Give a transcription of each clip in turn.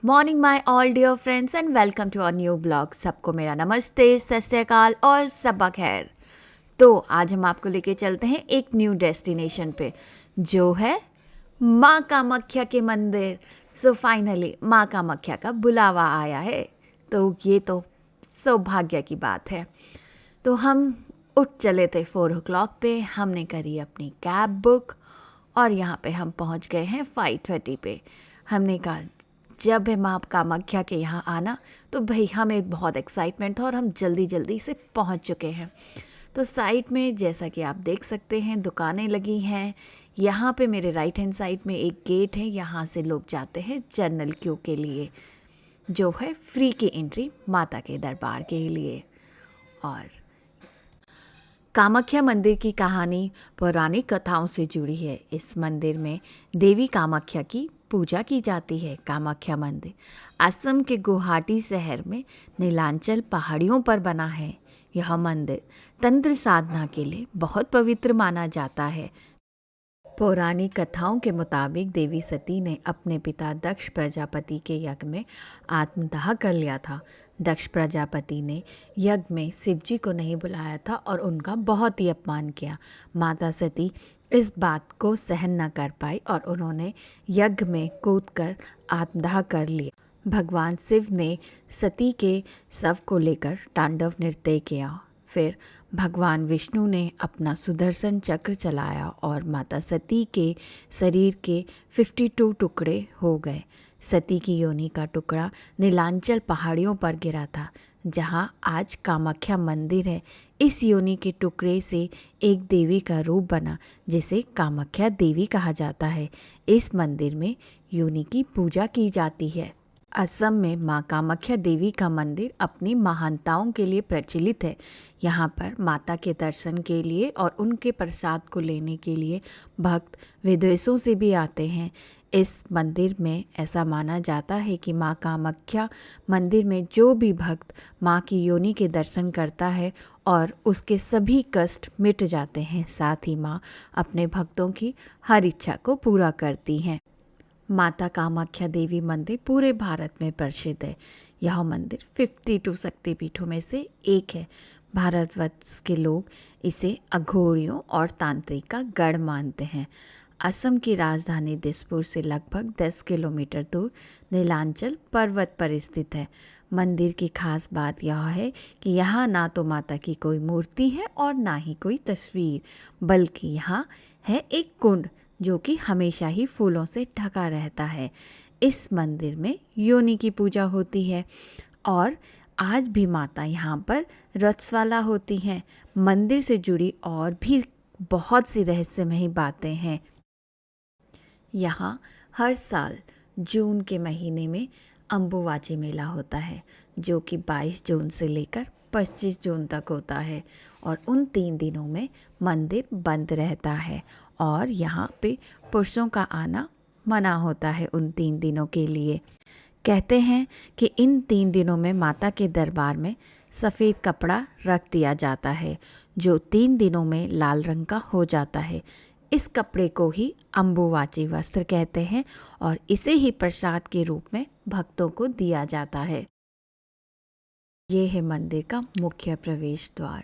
Morning my all dear friends and welcome to our new blog. सबको मेरा नमस्ते, सत श्री अकाल और सबा खैर। तो आज हम आपको लेके चलते हैं एक न्यू डेस्टिनेशन पे, जो है माँ कामाख्या के मंदिर। सो फाइनली माँ कामाख्या का बुलावा आया है, तो ये तो सौभाग्य की बात है। तो हम उठ चले थे 4 o'clock पे, हमने करी अपनी कैब बुक और यहाँ पे हम पहुँच गए हैं 5:30 पे। हमने कहा जब है माँ कामाख्या के यहाँ आना, तो भाई हमें बहुत एक्साइटमेंट था और हम जल्दी जल्दी से पहुँच चुके हैं। तो साइड में जैसा कि आप देख सकते हैं दुकानें लगी हैं। यहाँ पे मेरे राइट हैंड साइड में एक गेट है, यहाँ से लोग जाते हैं जनरल क्यू के लिए, जो है फ्री की एंट्री माता के दरबार के लिए। और कामाख्या मंदिर की कहानी पौराणिक कथाओं से जुड़ी है। इस मंदिर में देवी कामाख्या की पूजा की जाती है। कामाख्या मंदिर असम के गुवाहाटी शहर में नीलांचल पहाड़ियों पर बना है। यह मंदिर तंत्र साधना के लिए बहुत पवित्र माना जाता है। पौराणिक कथाओं के मुताबिक देवी सती ने अपने पिता दक्ष प्रजापति के यज्ञ में आत्मदाह कर लिया था। दक्ष प्रजापति ने यज्ञ में शिवजी को नहीं बुलाया था और उनका बहुत ही अपमान किया। माता सती इस बात को सहन न कर पाई और उन्होंने यज्ञ में कूदकर आत्मदाह कर लिया। भगवान शिव ने सती के शव को लेकर तांडव नृत्य किया। फिर भगवान विष्णु ने अपना सुदर्शन चक्र चलाया और माता सती के शरीर के 52 टुकड़े हो गए। सती की योनि का टुकड़ा नीलांचल पहाड़ियों पर गिरा था, जहां आज कामाख्या मंदिर है। इस योनि के टुकड़े से एक देवी का रूप बना, जिसे कामाख्या देवी कहा जाता है। इस मंदिर में योनि की पूजा की जाती है। असम में माँ कामाख्या देवी का मंदिर अपनी महानताओं के लिए प्रचलित है। यहाँ पर माता के दर्शन के लिए और उनके प्रसाद को लेने के लिए भक्त विदेशों से भी आते हैं। इस मंदिर में ऐसा माना जाता है कि माँ कामाख्या मंदिर में जो भी भक्त माँ की योनि के दर्शन करता है और उसके सभी कष्ट मिट जाते हैं। साथ ही माँ अपने भक्तों की हर इच्छा को पूरा करती हैं। माता कामाख्या देवी मंदिर पूरे भारत में प्रसिद्ध है। यह मंदिर 52 शक्तिपीठों में से एक है। भारतवर्ष के लोग इसे अघोरियों और तांत्रिक का गढ़ मानते हैं। असम की राजधानी दिसपुर से लगभग 10 किलोमीटर दूर नीलांचल पर्वत पर स्थित है। मंदिर की खास बात यह है कि यहाँ ना तो माता की कोई मूर्ति है और ना ही कोई तस्वीर, बल्कि यहाँ है एक कुंड जो कि हमेशा ही फूलों से ढका रहता है। इस मंदिर में योनि की पूजा होती है और आज भी माता यहाँ पर रथस्वाला होती हैं। मंदिर से जुड़ी और भी बहुत सी रहस्यमयी बातें हैं। यहाँ हर साल जून के महीने में अम्बुवाची मेला होता है, जो कि 22 जून से लेकर 25 जून तक होता है और उन 3 दिनों में मंदिर बंद रहता है और यहाँ पे पुरुषों का आना मना होता है उन 3 दिनों के लिए। कहते हैं कि इन 3 दिनों में माता के दरबार में सफ़ेद कपड़ा रख दिया जाता है, जो 3 दिनों में लाल रंग का हो जाता है। इस कपड़े को ही अम्बुवाची वस्त्र कहते हैं और इसे ही प्रसाद के रूप में भक्तों को दिया जाता है। ये है मंदिर का मुख्य प्रवेश द्वार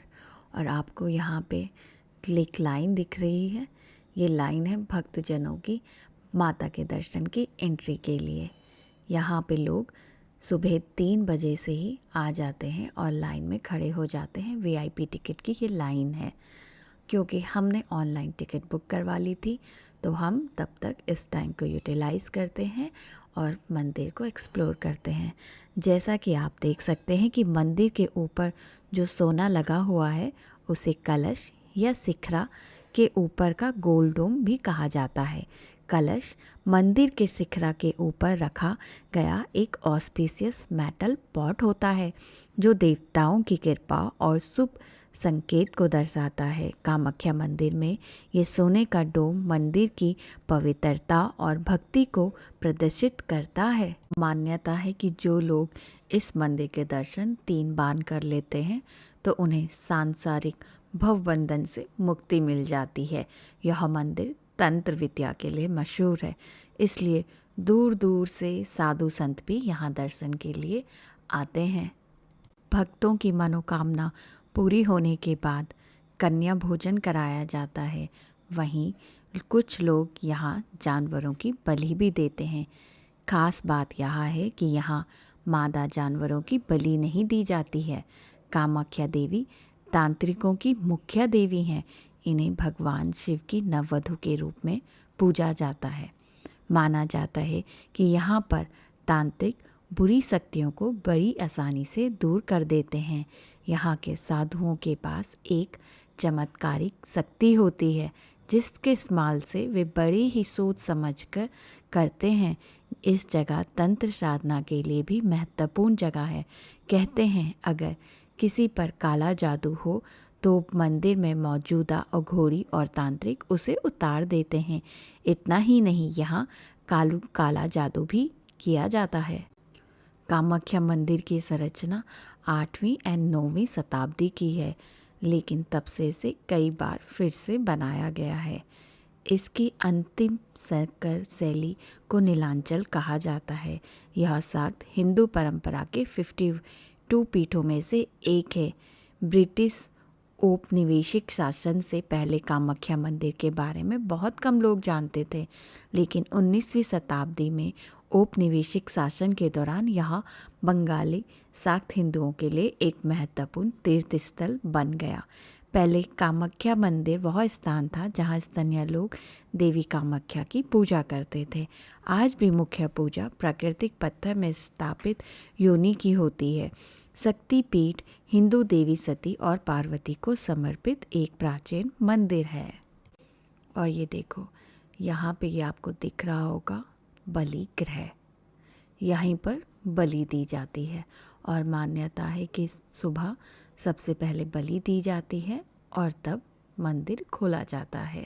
और आपको यहाँ पे एक लाइन दिख रही है। ये लाइन है भक्तजनों की माता के दर्शन की एंट्री के लिए। यहाँ पे लोग सुबह 3 बजे से ही आ जाते हैं और लाइन में खड़े हो जाते हैं। वीआईपी टिकट की ये लाइन है। क्योंकि हमने ऑनलाइन टिकट बुक करवा ली थी, तो हम तब तक इस टाइम को यूटिलाइज़ करते हैं और मंदिर को एक्सप्लोर करते हैं। जैसा कि आप देख सकते हैं कि मंदिर के ऊपर जो सोना लगा हुआ है उसे कलश या शिखरा के ऊपर का गोल डोम भी कहा जाता है। कलश मंदिर के शिखरा के ऊपर रखा गया एक ऑस्पिशियस मेटल पॉट होता है, जो देवताओं की कृपा और शुभ संकेत को दर्शाता है। कामाख्या मंदिर में ये सोने का डोम मंदिर की पवित्रता और भक्ति को प्रदर्शित करता है। मान्यता है कि जो लोग इस मंदिर के दर्शन 3 बार कर लेते हैं तो उन्हें सांसारिक भवबंधन से मुक्ति मिल जाती है। यह मंदिर तंत्र विद्या के लिए मशहूर है, इसलिए दूर दूर से साधु संत भी यहाँ दर्शन के लिए आते हैं। भक्तों की मनोकामना पूरी होने के बाद कन्या भोजन कराया जाता है। वहीं कुछ लोग यहाँ जानवरों की बलि भी देते हैं। खास बात यह है कि यहाँ मादा जानवरों की बलि नहीं दी जाती है। कामाख्या देवी तांत्रिकों की मुख्य देवी हैं। इन्हें भगवान शिव की नववधु के रूप में पूजा जाता है। माना जाता है कि यहाँ पर तांत्रिक बुरी शक्तियों को बड़ी आसानी से दूर कर देते हैं। यहाँ के साधुओं के पास एक चमत्कारिक शक्ति होती है जिसके इस्तेमाल से वे बड़ी ही सोच समझकर करते हैं। इस जगह तंत्र साधना के लिए भी महत्वपूर्ण जगह है। कहते हैं अगर किसी पर काला जादू हो तो मंदिर में मौजूदा अघोरी और तांत्रिक उसे उतार देते हैं। इतना ही नहीं, यहाँ काला जादू भी किया जाता है। कामाख्या मंदिर की संरचना 8वीं और 9वीं शताब्दी की है, लेकिन तब से इसे कई बार फिर से बनाया गया है। इसकी अंतिम संकर शैली को नीलांचल कहा जाता है। यह शाक्त हिंदू परंपरा के 52 पीठों में से एक है। ब्रिटिश औपनिवेशिक शासन से पहले कामाख्या मंदिर के बारे में बहुत कम लोग जानते थे, लेकिन 19वीं शताब्दी में औपनिवेशिक शासन के दौरान यहाँ बंगाली शाक्त हिंदुओं के लिए एक महत्वपूर्ण तीर्थ स्थल बन गया। पहले कामाख्या मंदिर वह स्थान था जहाँ स्थानीय लोग देवी कामाख्या की पूजा करते थे। आज भी मुख्य पूजा प्राकृतिक पत्थर में स्थापित योनि की होती है। शक्ति पीठ हिंदू देवी सती और पार्वती को समर्पित एक प्राचीन मंदिर है। और ये देखो, यहाँ पे ये आपको दिख रहा होगा बलि गृह। यहीं पर बलि दी जाती है और मान्यता है कि सुबह सबसे पहले बलि दी जाती है और तब मंदिर खोला जाता है।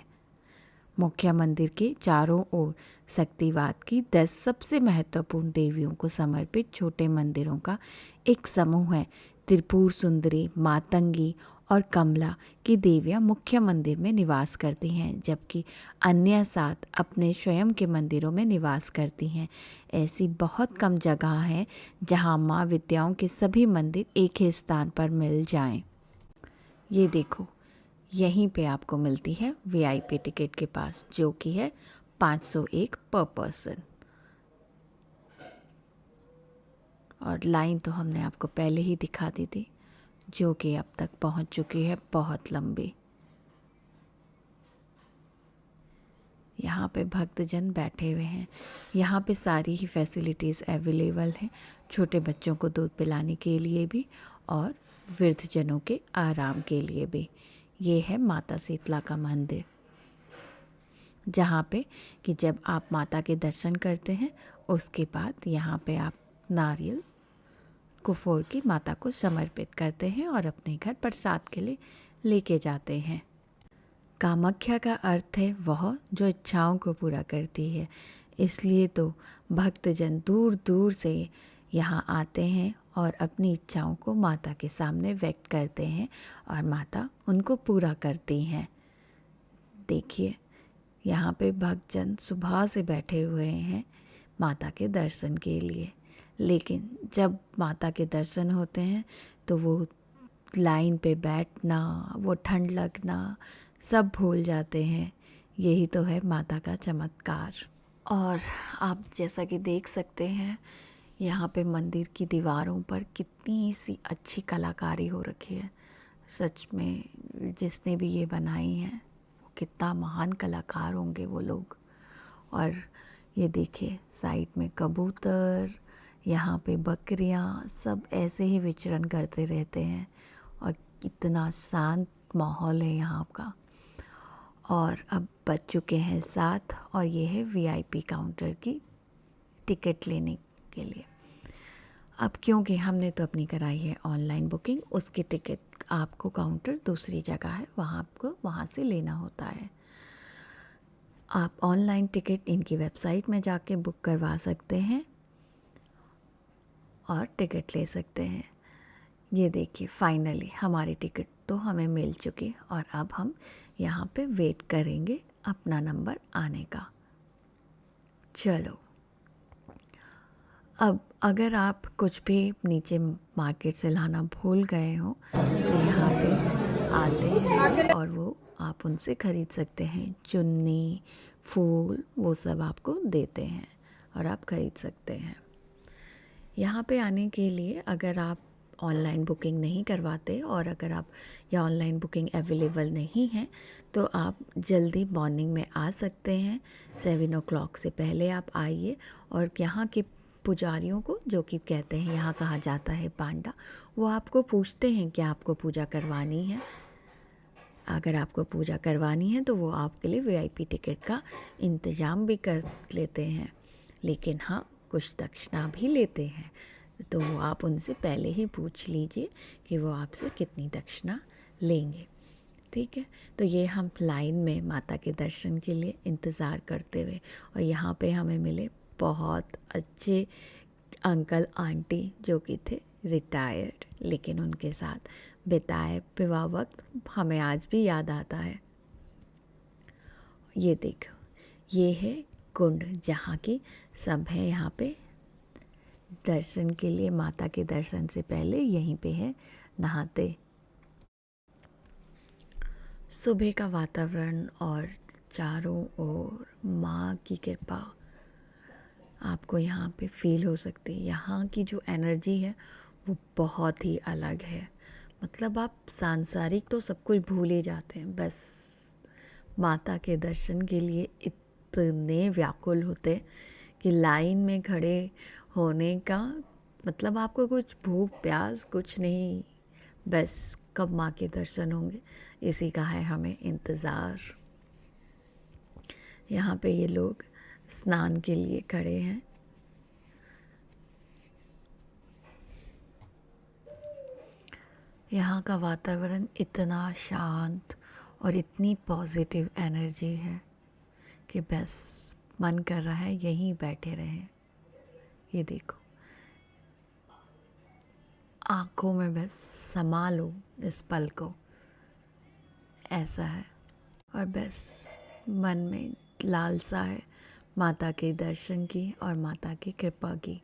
मुख्य मंदिर के चारों ओर शक्तिवाद की 10 सबसे महत्वपूर्ण देवियों को समर्पित छोटे मंदिरों का एक समूह है। त्रिपुर सुंदरी, मातंगी और कमला की देवियां मुख्य मंदिर में निवास करती हैं, जबकि अन्य 7 अपने स्वयं के मंदिरों में निवास करती हैं। ऐसी बहुत कम जगह हैं जहां माँ विद्याओं के सभी मंदिर एक ही स्थान पर मिल जाएं। ये देखो, यहीं पे आपको मिलती है वीआईपी टिकट के पास, जो कि है 501 पर पर्सन। और लाइन तो हमने आपको पहले ही दिखा दी थी, जो कि अब तक पहुंच चुकी है बहुत लंबी। यहाँ पे भक्तजन बैठे हुए हैं। यहाँ पे सारी ही फैसिलिटीज़ अवेलेबल हैं, छोटे बच्चों को दूध पिलाने के लिए भी और वृद्धजनों के आराम के लिए भी। ये है माता शीतला का मंदिर, जहाँ पे कि जब आप माता के दर्शन करते हैं उसके बाद यहाँ पे आप नारियल को फोड़ के माता को समर्पित करते हैं और अपने घर प्रसाद के लिए लेके जाते हैं। कामाख्या का अर्थ है वह जो इच्छाओं को पूरा करती है, इसलिए तो भक्तजन दूर दूर से यहाँ आते हैं और अपनी इच्छाओं को माता के सामने व्यक्त करते हैं और माता उनको पूरा करती हैं। देखिए, यहाँ पे भक्तजन सुबह से बैठे हुए हैं माता के दर्शन के लिए, लेकिन जब माता के दर्शन होते हैं तो वो लाइन पे बैठना, वो ठंड लगना सब भूल जाते हैं। यही तो है माता का चमत्कार। और आप जैसा कि देख सकते हैं, यहाँ पे मंदिर की दीवारों पर कितनी सी अच्छी कलाकारी हो रखी है। सच में जिसने भी ये बनाई है वो कितना महान कलाकार होंगे वो लोग। और ये देखिए, साइड में कबूतर, यहाँ पे बकरियाँ, सब ऐसे ही विचरण करते रहते हैं और कितना शांत माहौल है यहाँ का। और अब बज चुके हैं 7 और ये है वीआईपी काउंटर की टिकट लेने के लिए। अब क्योंकि हमने तो अपनी कराई है ऑनलाइन बुकिंग, उसकी टिकट आपको काउंटर दूसरी जगह है, वहाँ आपको वहाँ से लेना होता है। आप ऑनलाइन टिकट इनकी वेबसाइट में जाके बुक करवा सकते हैं और टिकट ले सकते हैं। ये देखिए, फाइनली हमारी टिकट तो हमें मिल चुकी और अब हम यहाँ पे वेट करेंगे अपना नंबर आने का। चलो अब अगर आप कुछ भी नीचे मार्केट से लाना भूल गए हो तो यहाँ पे आते हैं और वो आप उनसे ख़रीद सकते हैं। चुन्नी, फूल वो सब आपको देते हैं और आप ख़रीद सकते हैं। यहाँ पे आने के लिए अगर आप ऑनलाइन बुकिंग नहीं करवाते और अगर आप या ऑनलाइन बुकिंग अवेलेबल नहीं है तो आप जल्दी मॉर्निंग में आ सकते हैं। 7 o'clock से पहले आप आइए और यहाँ के पुजारियों को, जो कि कहते हैं यहाँ कहा जाता है पांडा, वो आपको पूछते हैं कि आपको पूजा करवानी है। अगर आपको पूजा करवानी है तो वो आपके लिए वीआईपी टिकट का इंतज़ाम भी कर लेते हैं, लेकिन हाँ कुछ दक्षिणा भी लेते हैं। तो वो आप उनसे पहले ही पूछ लीजिए कि वो आपसे कितनी दक्षिणा लेंगे। ठीक है, तो ये हम लाइन में माता के दर्शन के लिए इंतज़ार करते हुए, और यहाँ पे हमें मिले बहुत अच्छे अंकल आंटी जो कि थे रिटायर्ड, लेकिन उनके साथ बिताए हुआ वक्त हमें आज भी याद आता है। ये देखो, ये है कुंड जहाँ की सब है यहाँ पे दर्शन के लिए। माता के दर्शन से पहले यहीं पे है नहाते। सुबह का वातावरण और चारों ओर माँ की कृपा आपको यहाँ पे फील हो सकती है। यहाँ की जो एनर्जी है वो बहुत ही अलग है। मतलब आप सांसारिक तो सब कुछ भूल ही जाते हैं, बस माता के दर्शन के लिए इतने व्याकुल होते कि लाइन में खड़े होने का मतलब आपको कुछ भूख प्यास कुछ नहीं, बस कब माँ के दर्शन होंगे इसी का है हमें इंतज़ार। यहाँ पे ये लोग स्नान के लिए खड़े हैं। यहाँ का वातावरण इतना शांत और इतनी पॉजिटिव एनर्जी है कि बस मन कर रहा है यहीं बैठे रहें। ये देखो, आँखों में बस समा लो इस पल को, ऐसा है। और बस मन में लालसा है माता के दर्शन की और माता की कृपा की।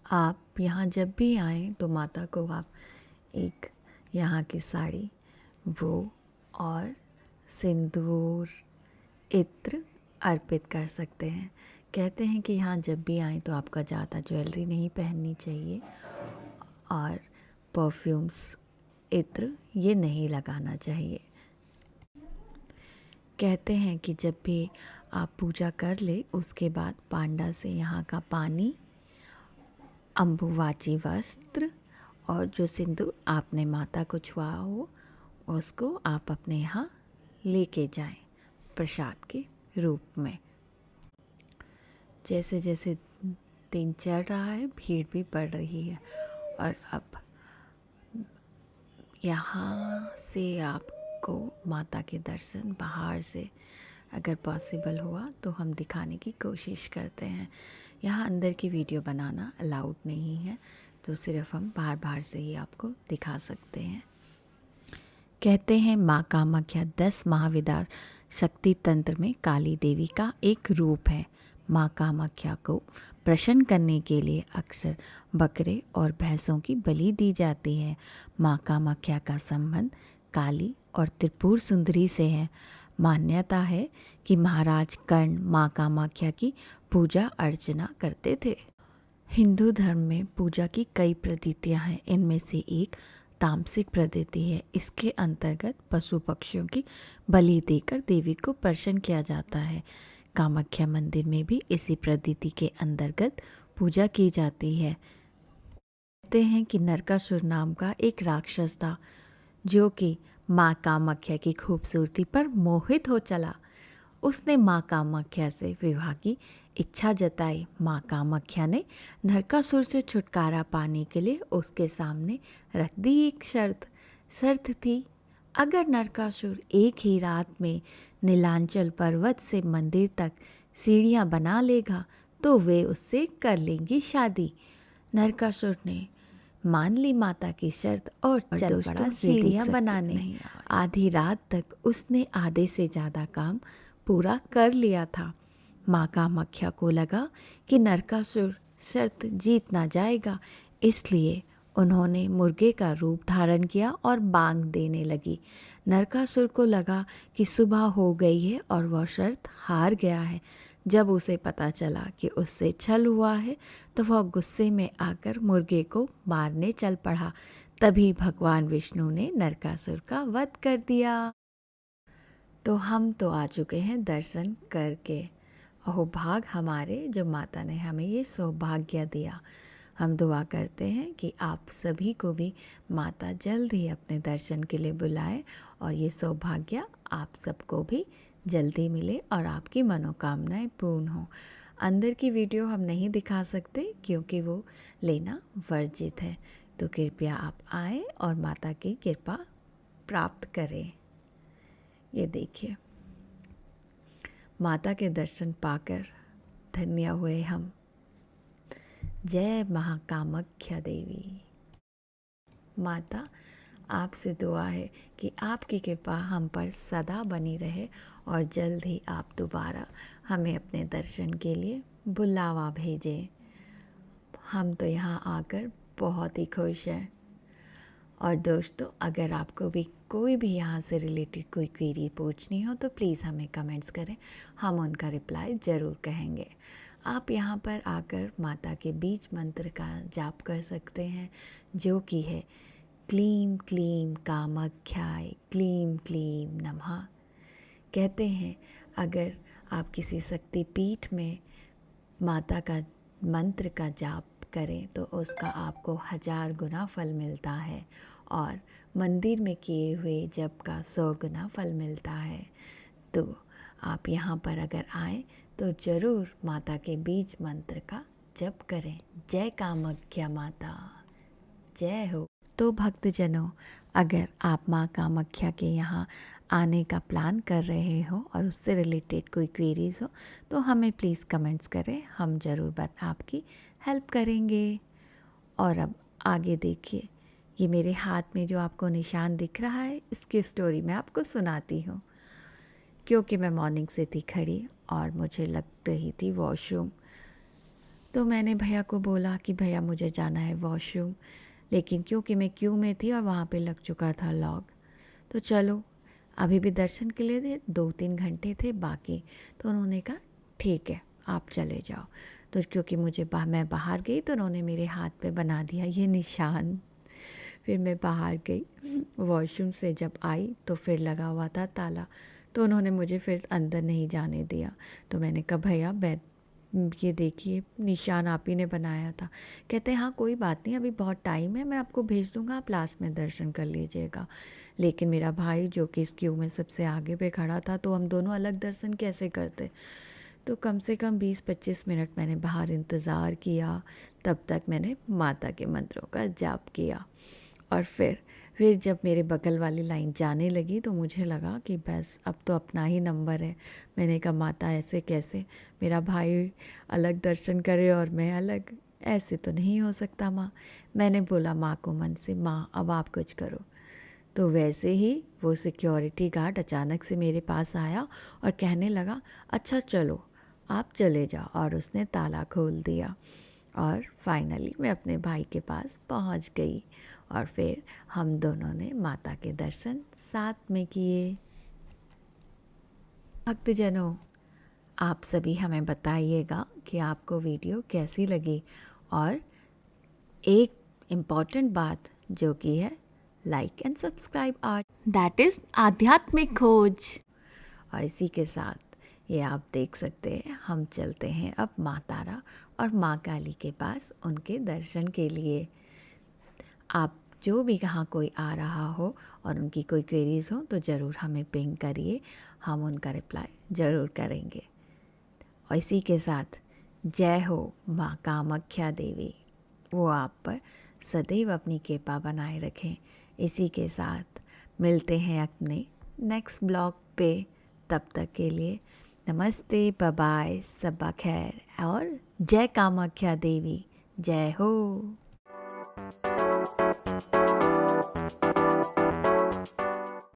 आप यहाँ जब भी आएँ तो माता को आप एक यहाँ की साड़ी वो और सिंदूर इत्र अर्पित कर सकते हैं। कहते हैं कि यहाँ जब भी आएँ तो आपका ज़्यादा ज्वेलरी नहीं पहननी चाहिए और परफ्यूम्स इत्र ये नहीं लगाना चाहिए। कहते हैं कि जब भी आप पूजा कर ले उसके बाद पांडा से यहाँ का पानी, अम्बुवाची वस्त्र और जो सिंदूर आपने माता को छुआ हो उसको आप अपने यहाँ लेके जाएं प्रसाद के रूप में। जैसे जैसे दिन चढ़ रहा है भीड़ भी बढ़ रही है और अब यहाँ से आपको माता के दर्शन बाहर से अगर पॉसिबल हुआ तो हम दिखाने की कोशिश करते हैं। यहाँ अंदर की वीडियो बनाना अलाउड नहीं है, तो सिर्फ हम बाहर बाहर से ही आपको दिखा सकते हैं। कहते हैं माँ कामाख्या 10 महाविदार शक्ति तंत्र में काली देवी का एक रूप है। माँ कामाख्या को प्रसन्न करने के लिए अक्सर बकरे और भैंसों की बलि दी जाती है। माँ कामाख्या का संबंध काली और त्रिपुर सुंदरी से है। मान्यता है कि महाराज कर्ण माँ कामाख्या की पूजा अर्चना करते थे। हिंदू धर्म में पूजा की कई पद्धतियाँ हैं। इनमें से एक तामसिक पद्धति है। इसके अंतर्गत पशु पक्षियों की बलि देकर देवी को प्रसन्न किया जाता है। कामाख्या मंदिर में भी इसी पद्धति के अंतर्गत पूजा की जाती है। कहते हैं कि नरकासुर नाम का एक राक्षस था जो कि माँ कामाख्या की खूबसूरती पर मोहित हो चला। उसने माँ कामाख्या से विवाह की इच्छा जताई। माँ कामाख्या ने नरकासुर से छुटकारा पाने के लिए उसके सामने रख दी एक शर्त थी, अगर नरकासुर एक ही रात में नीलांचल पर्वत से मंदिर तक सीढ़ियाँ बना लेगा तो वे उससे कर लेंगी शादी। नरकासुर ने मान ली माता की शर्त और चल पड़ा सीढ़ियाँ बनाने। आधी रात तक उसने आधे से ज़्यादा काम पूरा कर लिया था। माँ कामाख्या को लगा कि नरकासुर शर्त जीतना जाएगा। इसलिए उन्होंने मुर्गे का रूप धारण किया और बांग देने लगी। नरकासुर को लगा कि सुबह हो गई है और वह शर्त हार गया है। जब उसे पता चला कि उससे छल हुआ है तो वह गुस्से में आकर मुर्गे को मारने चल पड़ा। तभी भगवान विष्णु ने नरकासुर का वध कर दिया। तो हम तो आ चुके हैं दर्शन करके। अहो भाग हमारे जो माता ने हमें ये सौभाग्य दिया। हम दुआ करते हैं कि आप सभी को भी माता जल्द ही अपने दर्शन के लिए बुलाए और ये सौभाग्य आप सबको भी जल्दी मिले और आपकी मनोकामनाएं पूर्ण हो। अंदर की वीडियो हम नहीं दिखा सकते क्योंकि वो लेना वर्जित है, तो कृपया आप आएँ और माता की कृपा प्राप्त करें। ये देखिए, माता के दर्शन पाकर धन्य हुए हम। जय महाकामाख्या देवी। माता, आपसे दुआ है कि आपकी कृपा हम पर सदा बनी रहे और जल्द ही आप दोबारा हमें अपने दर्शन के लिए बुलावा भेजें। हम तो यहाँ आकर बहुत ही खुश हैं। और दोस्तों, अगर आपको भी कोई भी यहाँ से रिलेटेड कोई क्वेरी पूछनी हो तो प्लीज़ हमें कमेंट्स करें, हम उनका रिप्लाई ज़रूर कहेंगे। आप यहाँ पर आकर माता के बीज मंत्र का जाप कर सकते हैं, जो कि है क्लीम क्लीम कामाख्याय क्लीम क्लीम नमः। कहते हैं अगर आप किसी शक्ति पीठ में माता का मंत्र का जाप करें तो उसका आपको 1000 गुना फल मिलता है और मंदिर में किए हुए जप का 100 गुना फल मिलता है। तो आप यहाँ पर अगर आएँ तो ज़रूर माता के बीज मंत्र का जप करें। जय कामाख्या माता, जय हो। तो भक्तजनों, अगर आप माँ कामाख्या के यहाँ आने का प्लान कर रहे हो और उससे रिलेटेड कोई क्वेरीज हो तो हमें प्लीज़ कमेंट्स करें, हम ज़रूर आपकी हेल्प करेंगे। और अब आगे देखिए, ये मेरे हाथ में जो आपको निशान दिख रहा है, इसकी स्टोरी मैं आपको सुनाती हूँ। क्योंकि मैं मॉर्निंग से थी खड़ी और मुझे लग रही थी वॉशरूम, तो मैंने भैया को बोला कि भैया मुझे जाना है वॉशरूम, लेकिन क्योंकि मैं क्यू में थी और वहाँ पे लग चुका था लॉक, तो चलो अभी भी दर्शन के लिए 2-3 घंटे थे बाकी, तो उन्होंने कहा ठीक है आप चले जाओ। तो क्योंकि मैं बाहर गई तो उन्होंने मेरे हाथ पे बना दिया ये निशान। फिर मैं बाहर गई, वॉशरूम से जब आई तो फिर लगा हुआ था ताला, तो उन्होंने मुझे फिर अंदर नहीं जाने दिया। तो मैंने कहा भैया ये देखिए निशान आप ही ने बनाया था। कहते हैं हाँ कोई बात नहीं, अभी बहुत टाइम है, मैं आपको भेज दूँगा, आप लास्ट में दर्शन कर लीजिएगा। लेकिन मेरा भाई जो कि इस क्यू में सबसे आगे पे खड़ा था, तो हम दोनों अलग दर्शन कैसे करते। तो कम से कम 20-25 मिनट मैंने बाहर इंतज़ार किया। तब तक मैंने माता के मंत्रों का जाप किया और फिर जब मेरे बगल वाली लाइन जाने लगी तो मुझे लगा कि बस अब तो अपना ही नंबर है। मैंने कहा माता ऐसे कैसे, मेरा भाई अलग दर्शन करे और मैं अलग, ऐसे तो नहीं हो सकता माँ। मैंने बोला माँ को मन से, माँ अब आप कुछ करो। तो वैसे ही वो सिक्योरिटी गार्ड अचानक से मेरे पास आया और कहने लगा अच्छा चलो आप चले जाओ, और उसने ताला खोल दिया और फाइनली मैं अपने भाई के पास पहुंच गई और फिर हम दोनों ने माता के दर्शन साथ में किए। भक्तजनों, आप सभी हमें बताइएगा कि आपको वीडियो कैसी लगी, और एक इम्पॉर्टेंट बात जो कि है like and subscribe art, that is आध्यात्मिक खोज। और इसी के साथ ये आप देख सकते हैं हम चलते हैं अब माँ तारा और माँ काली के पास उनके दर्शन के लिए। आप जो भी कहाँ कोई आ रहा हो और उनकी कोई क्वेरीज़ हो तो ज़रूर हमें पिंग करिए, हम उनका रिप्लाई ज़रूर करेंगे। और इसी के साथ जय हो माँ कामाख्या देवी, वो आप पर सदैव अपनी कृपा बनाए रखें। इसी के साथ मिलते हैं अपने नेक्स्ट ब्लॉग पे, तब तक के लिए नमस्ते, बाय बाय, सबा खैर और जय कामाख्या देवी, जय हो।